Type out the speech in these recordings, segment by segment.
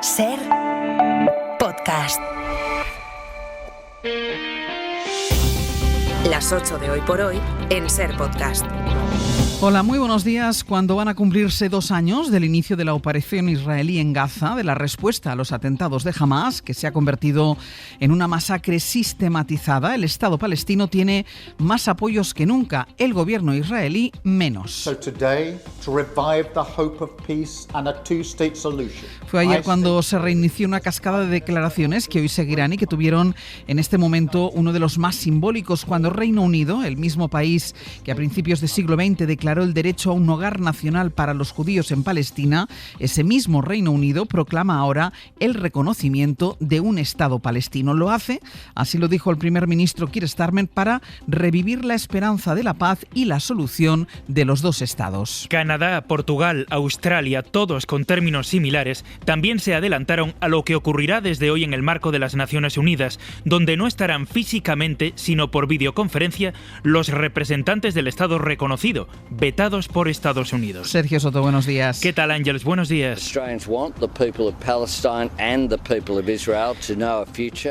Ser Podcast. Las 8 de Hoy por Hoy en Ser Podcast. Hola, muy buenos días. Cuando van a cumplirse 2 años del inicio de la operación israelí en Gaza, de la respuesta a los atentados de Hamas, que se ha convertido en una masacre sistematizada, el Estado palestino tiene más apoyos que nunca, el gobierno israelí menos. Fue ayer cuando se reinició una cascada de declaraciones que hoy seguirán y que tuvieron en este momento uno de los más simbólicos, cuando Reino Unido, el mismo país que a principios del siglo XX declaró el derecho a un hogar nacional para los judíos en Palestina, ese mismo Reino Unido proclama ahora el reconocimiento de un Estado palestino. Lo hace, así lo dijo el primer ministro Keir Starmer, para revivir la esperanza de la paz y la solución de los dos estados. Canadá, Portugal, Australia, todos con términos similares, también se adelantaron a lo que ocurrirá desde hoy en el marco de las Naciones Unidas, donde no estarán físicamente, sino por videoconferencia, los representantes del Estado reconocido, vetados por Estados Unidos. Sergio Soto, buenos días. ¿Qué tal, Ángeles? Buenos días.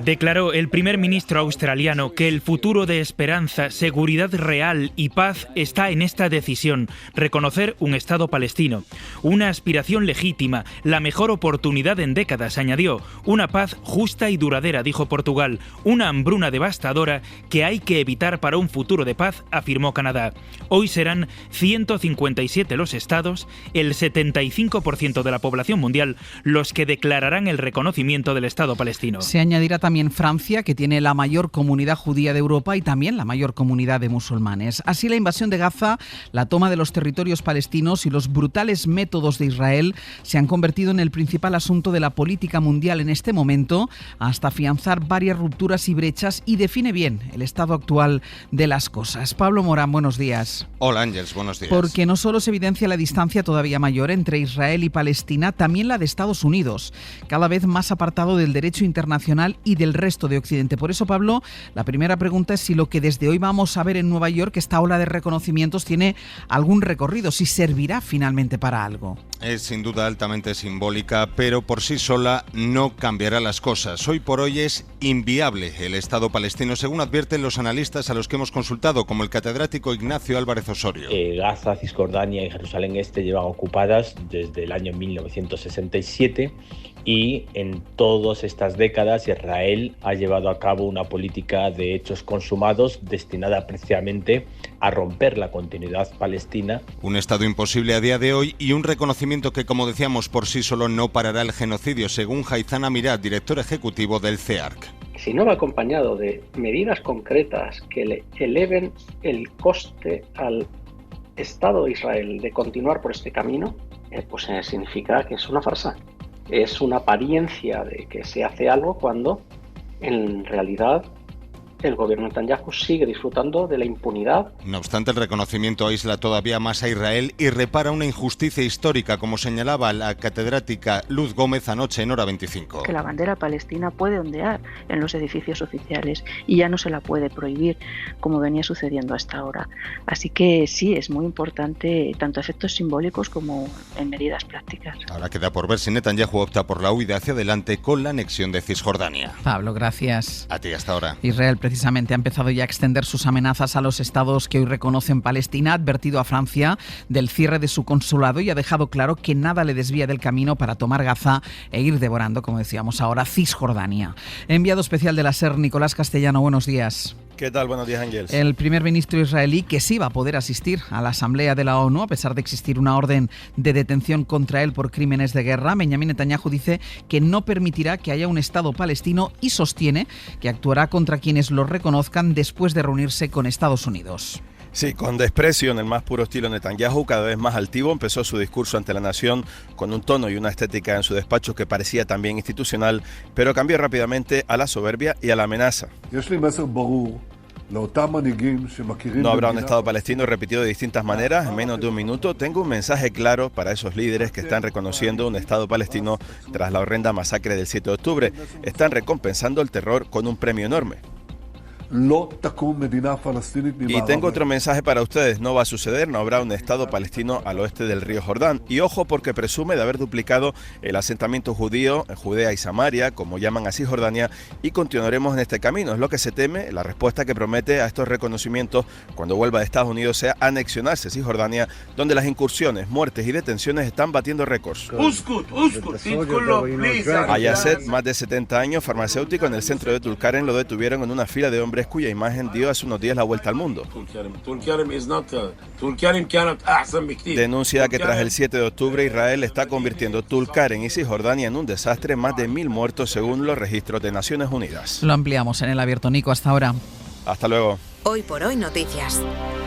Declaró el primer ministro australiano que el futuro de esperanza, seguridad real y paz está en esta decisión: reconocer un Estado palestino. Una aspiración legítima, la mejor oportunidad en décadas, añadió. Una paz justa y duradera, dijo Portugal. Una hambruna devastadora que hay que evitar para un futuro de paz, afirmó Canadá. Hoy serán 157 los estados, el 75% de la población mundial, los que declararán el reconocimiento del Estado palestino. Se añadirá también Francia, que tiene la mayor comunidad judía de Europa y también la mayor comunidad de musulmanes. Así, la invasión de Gaza, la toma de los territorios palestinos y los brutales métodos de Israel se han convertido en el principal asunto de la política mundial en este momento, hasta afianzar varias rupturas y brechas, y define bien el estado actual de las cosas. Pablo Morán, buenos días. Hola, Ángeles, buenos días. Porque no solo se evidencia la distancia todavía mayor entre Israel y Palestina, también la de Estados Unidos, cada vez más apartado del derecho internacional y del resto de Occidente. Por eso, Pablo, la primera pregunta es si lo que desde hoy vamos a ver en Nueva York, esta ola de reconocimientos, tiene algún recorrido, si servirá finalmente para algo. Es sin duda altamente simbólica, pero por sí sola no cambiará las cosas. Hoy por hoy es inviable el Estado palestino, según advierten los analistas a los que hemos consultado, como el catedrático Ignacio Álvarez Osorio. Gaza, Cisjordania y Jerusalén Este llevan ocupadas desde el año 1967 y en todas estas décadas Israel ha llevado a cabo una política de hechos consumados destinada precisamente a romper la continuidad palestina. Un Estado imposible a día de hoy y un reconocimiento que, como decíamos, por sí solo no parará el genocidio, según Haitham Amirat, director ejecutivo del CEARC. Si no va acompañado de medidas concretas que le eleven el coste al Estado de Israel de continuar por este camino, pues significa que es una farsa. Es una apariencia de que se hace algo cuando en realidad el gobierno de Netanyahu sigue disfrutando de la impunidad. No obstante, el reconocimiento aísla todavía más a Israel y repara una injusticia histórica, como señalaba la catedrática Luz Gómez anoche en Hora 25. Que la bandera palestina puede ondear en los edificios oficiales y ya no se la puede prohibir, como venía sucediendo hasta ahora. Así que sí, es muy importante, tanto a efectos simbólicos como en medidas prácticas. Ahora queda por ver si Netanyahu opta por la huida hacia adelante con la anexión de Cisjordania. Pablo, gracias. A ti, hasta ahora. Israel precisamente ha empezado ya a extender sus amenazas a los estados que hoy reconocen Palestina, ha advertido a Francia del cierre de su consulado y ha dejado claro que nada le desvía del camino para tomar Gaza e ir devorando, como decíamos ahora, Cisjordania. Enviado especial de la SER, Nicolás Castellano, buenos días. ¿Qué tal? Buenos días, Ángeles. El primer ministro israelí, que sí va a poder asistir a la Asamblea de la ONU, a pesar de existir una orden de detención contra él por crímenes de guerra, Benjamin Netanyahu dice que no permitirá que haya un Estado palestino y sostiene que actuará contra quienes lo reconozcan después de reunirse con Estados Unidos. Sí, con desprecio, en el más puro estilo Netanyahu, cada vez más altivo, empezó su discurso ante la nación con un tono y una estética en su despacho que parecía también institucional, pero cambió rápidamente a la soberbia y a la amenaza. No habrá un Estado palestino, repetido de distintas maneras en menos de un minuto. Tengo un mensaje claro para esos líderes que están reconociendo un Estado palestino tras la horrenda masacre del 7 de octubre. Están recompensando el terror con un premio enorme. Y tengo otro mensaje para ustedes, no va a suceder, no habrá un Estado palestino al oeste del río Jordán. Y ojo, porque presume de haber duplicado el asentamiento judío en Judea y Samaria, como llaman a Cisjordania, y continuaremos en este camino. Es lo que se teme. La respuesta que promete a estos reconocimientos cuando vuelva de Estados Unidos sea anexionarse Cisjordania, donde las incursiones, muertes y detenciones están batiendo récords. A Yasset, más de 70 años, farmacéutico en el centro de Tulkarem, lo detuvieron en una fila de hombres cuya imagen dio hace unos días la vuelta al mundo. Denuncia que tras el 7 de octubre Israel está convirtiendo Tulkarem y Cisjordania en un desastre, más de 1.000 muertos según los registros de Naciones Unidas. Lo ampliamos en El Abierto, Nico, hasta ahora. Hasta luego. Hoy por hoy noticias.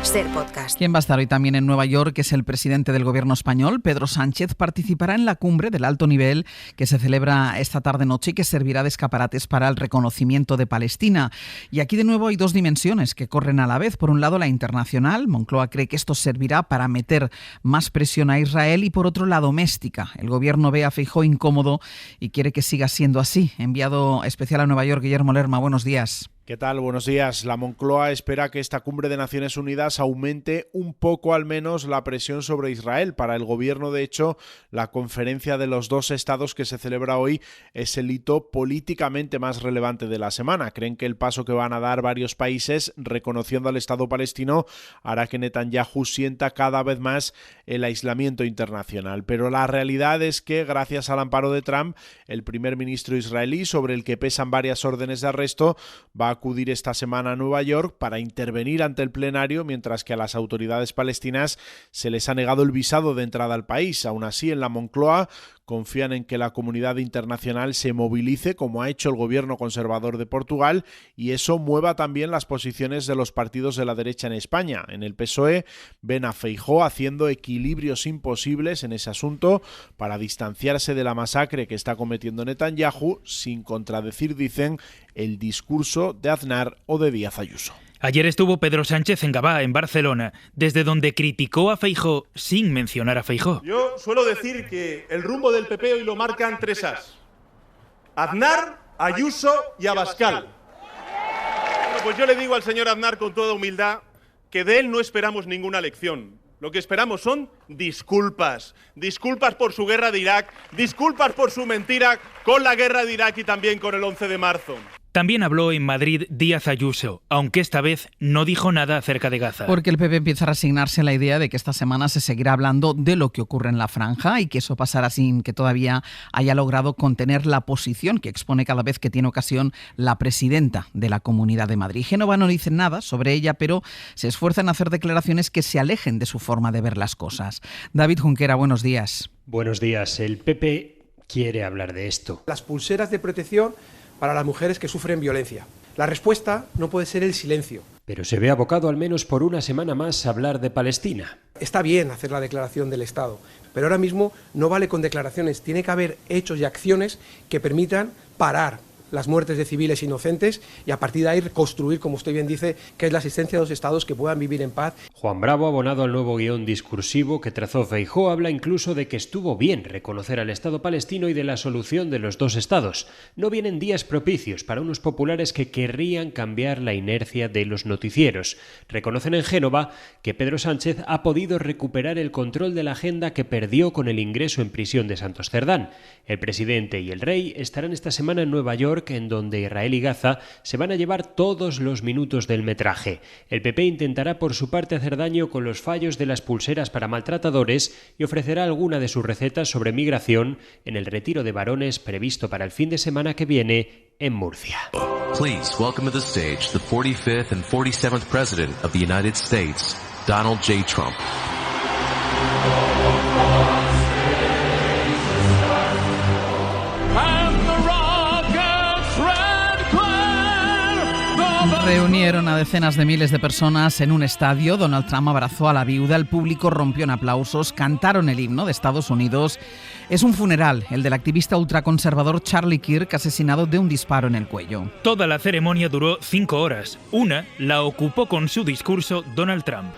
Ser Podcast. ¿Quién va a estar hoy también en Nueva York? Es el presidente del gobierno español, Pedro Sánchez. Participará en la cumbre del alto nivel que se celebra esta tarde-noche y que servirá de escaparates para el reconocimiento de Palestina. Y aquí de nuevo hay dos dimensiones que corren a la vez. Por un lado, la internacional. Moncloa cree que esto servirá para meter más presión a Israel. Y por otro, la doméstica. El gobierno ve a Feijóo incómodo y quiere que siga siendo así. Enviado especial a Nueva York, Guillermo Lerma. Buenos días. ¿Qué tal? Buenos días. La Moncloa espera que esta cumbre de Naciones Unidas aumente un poco al menos la presión sobre Israel. Para el gobierno, de hecho, la conferencia de los dos estados que se celebra hoy es el hito políticamente más relevante de la semana. Creen que el paso que van a dar varios países reconociendo al Estado palestino hará que Netanyahu sienta cada vez más el aislamiento internacional. Pero la realidad es que, gracias al amparo de Trump, el primer ministro israelí, sobre el que pesan varias órdenes de arresto, va a acudir esta semana a Nueva York para intervenir ante el plenario, mientras que a las autoridades palestinas se les ha negado el visado de entrada al país. Aún así, en la Moncloa confían en que la comunidad internacional se movilice, como ha hecho el gobierno conservador de Portugal, y eso mueva también las posiciones de los partidos de la derecha en España. En el PSOE ven a Feijóo haciendo equilibrios imposibles en ese asunto para distanciarse de la masacre que está cometiendo Netanyahu, sin contradecir, dicen, el discurso de Aznar o de Díaz Ayuso. Ayer estuvo Pedro Sánchez en Gavà, en Barcelona, desde donde criticó a Feijóo sin mencionar a Feijóo. Yo suelo decir que el rumbo del PP hoy lo marcan tres As: Aznar, Ayuso y Abascal. Bueno, pues yo le digo al señor Aznar con toda humildad que de él no esperamos ninguna lección. Lo que esperamos son disculpas. Disculpas por su guerra de Irak, disculpas por su mentira con la guerra de Irak y también con el 11 de marzo. También habló en Madrid Díaz Ayuso, aunque esta vez no dijo nada acerca de Gaza. Porque el PP empieza a resignarse a la idea de que esta semana se seguirá hablando de lo que ocurre en la franja y que eso pasará sin que todavía haya logrado contener la posición que expone cada vez que tiene ocasión la presidenta de la Comunidad de Madrid. Génova no dice nada sobre ella, pero se esfuerza en hacer declaraciones que se alejen de su forma de ver las cosas. David Junquera, buenos días. Buenos días. El PP quiere hablar de esto. Las pulseras de protección para las mujeres que sufren violencia. La respuesta no puede ser el silencio. Pero se ve abocado al menos por una semana más a hablar de Palestina. Está bien hacer la declaración del Estado, pero ahora mismo no vale con declaraciones. Tiene que haber hechos y acciones que permitan parar las muertes de civiles inocentes y a partir de ahí reconstruir, como usted bien dice, que es la existencia de los estados que puedan vivir en paz. Juan Bravo, abonado al nuevo guión discursivo que trazó Feijóo, habla incluso de que estuvo bien reconocer al Estado palestino y de la solución de los dos estados. No vienen días propicios para unos populares que querrían cambiar la inercia de los noticieros. Reconocen en Génova que Pedro Sánchez ha podido recuperar el control de la agenda que perdió con el ingreso en prisión de Santos Cerdán. El presidente y el rey estarán esta semana en Nueva York, en donde Israel y Gaza se van a llevar todos los minutos del metraje. El PP intentará por su parte hacer daño con los fallos de las pulseras para maltratadores y ofrecerá alguna de sus recetas sobre migración en el retiro de varones previsto para el fin de semana que viene en Murcia. Please welcome to the stage the 45th and 47th President of the United States, Donald J. Trump. Reunieron a decenas de miles de personas en un estadio. Donald Trump abrazó a la viuda, el público rompió en aplausos, cantaron el himno de Estados Unidos. Es un funeral, el del activista ultraconservador Charlie Kirk, asesinado de un disparo en el cuello. Toda la ceremonia duró 5 horas. Una la ocupó con su discurso Donald Trump.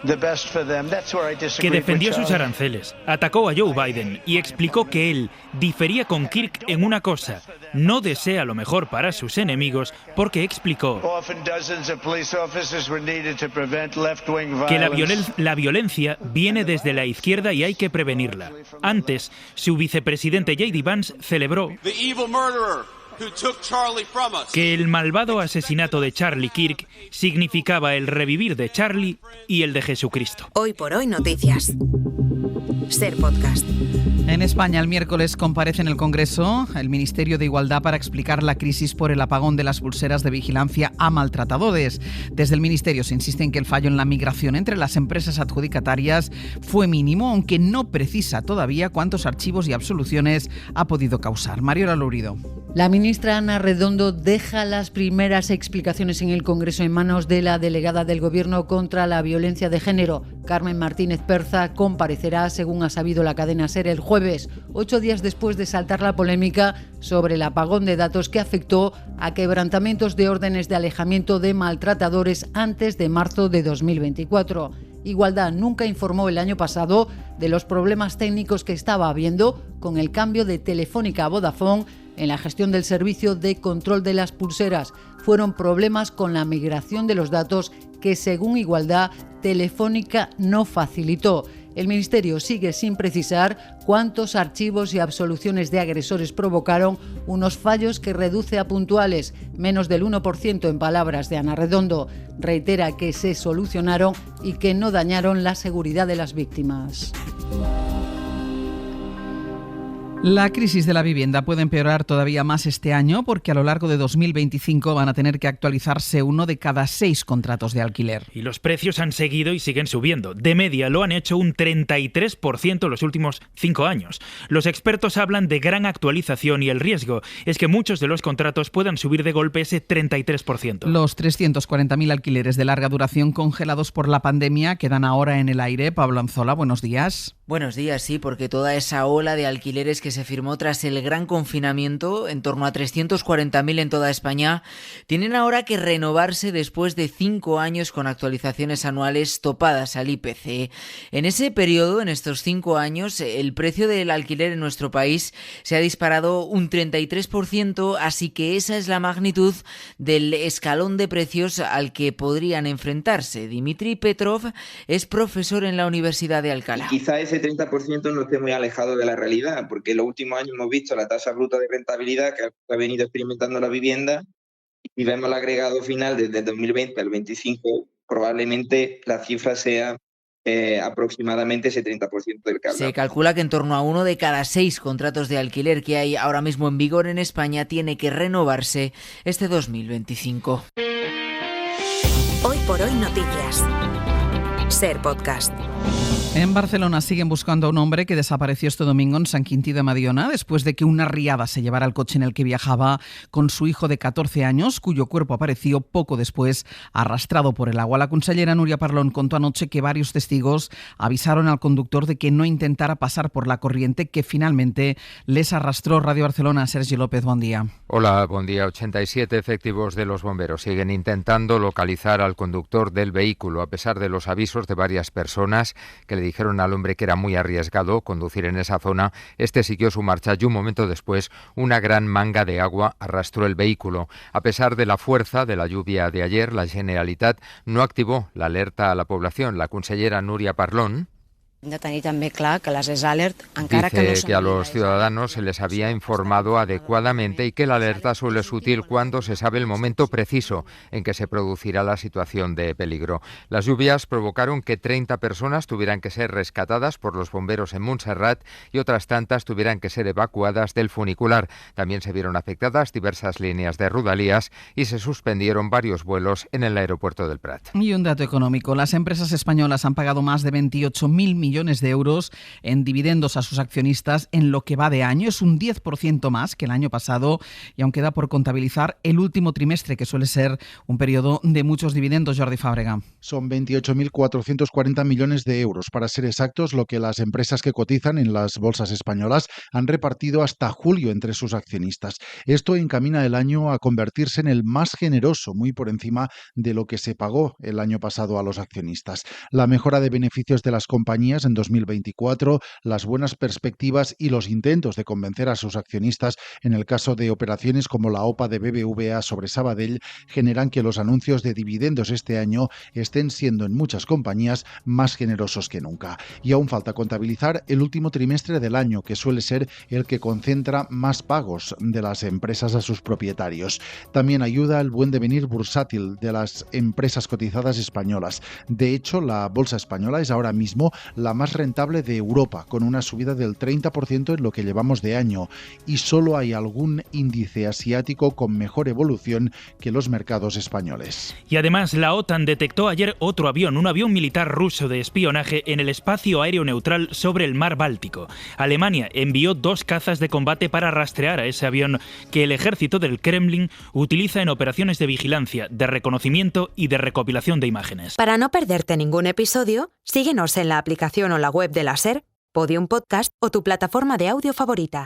que defendió sus aranceles, atacó a Joe Biden y explicó que él difería con Kirk en una cosa: no desea lo mejor para sus enemigos, porque explicó que la violencia viene desde la izquierda y hay que prevenirla. Antes, su vicepresidente J.D. Vance celebró que el malvado asesinato de Charlie Kirk significaba el revivir de Charlie y el de Jesucristo. Hoy por hoy noticias. Ser Podcast. En España, el miércoles comparece en el Congreso el Ministerio de Igualdad para explicar la crisis por el apagón de las pulseras de vigilancia a maltratadores. Desde el Ministerio se insiste en que el fallo en la migración entre las empresas adjudicatarias fue mínimo, aunque no precisa todavía cuántos archivos y absoluciones ha podido causar. Mariola Lourido. La ministra Ana Redondo deja las primeras explicaciones en el Congreso en manos de la delegada del Gobierno contra la violencia de género. Carmen Martínez Perza comparecerá, según ha sabido la cadena SER, el jueves, 8 días después de saltar la polémica sobre el apagón de datos que afectó a quebrantamientos de órdenes de alejamiento de maltratadores antes de marzo de 2024. Igualdad nunca informó el año pasado de los problemas técnicos que estaba habiendo con el cambio de Telefónica a Vodafone en la gestión del servicio de control de las pulseras. Fueron problemas con la migración de los datos que, según Igualdad, Telefónica no facilitó. El Ministerio sigue sin precisar cuántos archivos y absoluciones de agresores provocaron unos fallos que reduce a puntuales, menos del 1% en palabras de Ana Redondo. Reitera que se solucionaron y que no dañaron la seguridad de las víctimas. La crisis de la vivienda puede empeorar todavía más este año porque a lo largo de 2025 van a tener que actualizarse 1 de cada 6 contratos de alquiler. Y los precios han seguido y siguen subiendo. De media lo han hecho un 33% los últimos 5 años. Los expertos hablan de gran actualización y el riesgo es que muchos de los contratos puedan subir de golpe ese 33%. Los 340.000 alquileres de larga duración congelados por la pandemia quedan ahora en el aire. Pablo Anzola, buenos días. Buenos días, sí, porque toda esa ola de alquileres que se firmó tras el gran confinamiento, en torno a 340.000 en toda España, tienen ahora que renovarse después de 5 años con actualizaciones anuales topadas al IPC. En ese periodo, en estos 5 años, el precio del alquiler en nuestro país se ha disparado un 33%, así que esa es la magnitud del escalón de precios al que podrían enfrentarse. Dimitri Petrov es profesor en la Universidad de Alcalá. Quizá ese 30% no esté muy alejado de la realidad, porque en los últimos años hemos visto la tasa bruta de rentabilidad que ha venido experimentando la vivienda y vemos el agregado final desde el 2020 al 2025, probablemente la cifra sea aproximadamente ese 30% del que hablamos. Se calcula que en torno a 1 de cada 6 contratos de alquiler que hay ahora mismo en vigor en España tiene que renovarse este 2025. Hoy por hoy noticias. Ser Podcast. En Barcelona siguen buscando a un hombre que desapareció este domingo en Sant Quintí de Mediona después de que una riada se llevara el coche en el que viajaba con su hijo de 14 años, cuyo cuerpo apareció poco después arrastrado por el agua. La consellera Núria Parlon contó anoche que varios testigos avisaron al conductor de que no intentara pasar por la corriente que finalmente les arrastró. Radio Barcelona, Sergi López, buen día. Hola, buen día. 87 efectivos de los bomberos siguen intentando localizar al conductor del vehículo, a pesar de los avisos de varias personas que le dijeron al hombre que era muy arriesgado conducir en esa zona. Este siguió su marcha y un momento después una gran manga de agua arrastró el vehículo. A pesar de la fuerza de la lluvia de ayer, la Generalitat no activó la alerta a la población. La consellera Núria Parlon Hem de tenir també clar que les alert, encara que no son... que a los ciudadanos se les había informado adecuadamente y que la alerta solo es útil cuando se sabe el momento preciso en que se producirá la situación de peligro. Las lluvias provocaron que 30 personas tuvieran que ser rescatadas por los bomberos en Montserrat y otras tantas tuvieran que ser evacuadas del funicular. También se vieron afectadas diversas líneas de Rodalies y se suspendieron varios vuelos en el aeropuerto del Prat. Y un dato económico. Las empresas españolas han pagado más de 28.000 millones de euros en dividendos a sus accionistas en lo que va de año. Es un 10% más que el año pasado y aún queda por contabilizar el último trimestre, que suele ser un periodo de muchos dividendos. Jordi Fàbrega. Son 28.440 millones de euros, para ser exactos, lo que las empresas que cotizan en las bolsas españolas han repartido hasta julio entre sus accionistas. Esto encamina el año a convertirse en el más generoso, muy por encima de lo que se pagó el año pasado a los accionistas. La mejora de beneficios de las compañías en 2024, las buenas perspectivas y los intentos de convencer a sus accionistas en el caso de operaciones como la OPA de BBVA sobre Sabadell generan que los anuncios de dividendos este año estén siendo en muchas compañías más generosos que nunca. Y aún falta contabilizar el último trimestre del año, que suele ser el que concentra más pagos de las empresas a sus propietarios. También ayuda el buen devenir bursátil de las empresas cotizadas españolas. De hecho, la bolsa española es ahora mismo la más rentable de Europa, con una subida del 30% en lo que llevamos de año, y solo hay algún índice asiático con mejor evolución que los mercados españoles. Y además, la OTAN detectó ayer otro avión, un avión militar ruso de espionaje en el espacio aéreo neutral sobre el mar Báltico. Alemania envió 2 cazas de combate para rastrear a ese avión que el ejército del Kremlin utiliza en operaciones de vigilancia, de reconocimiento y de recopilación de imágenes. Para no perderte ningún episodio, síguenos en la aplicación o la web de la SER, Podium Podcast o tu plataforma de audio favorita.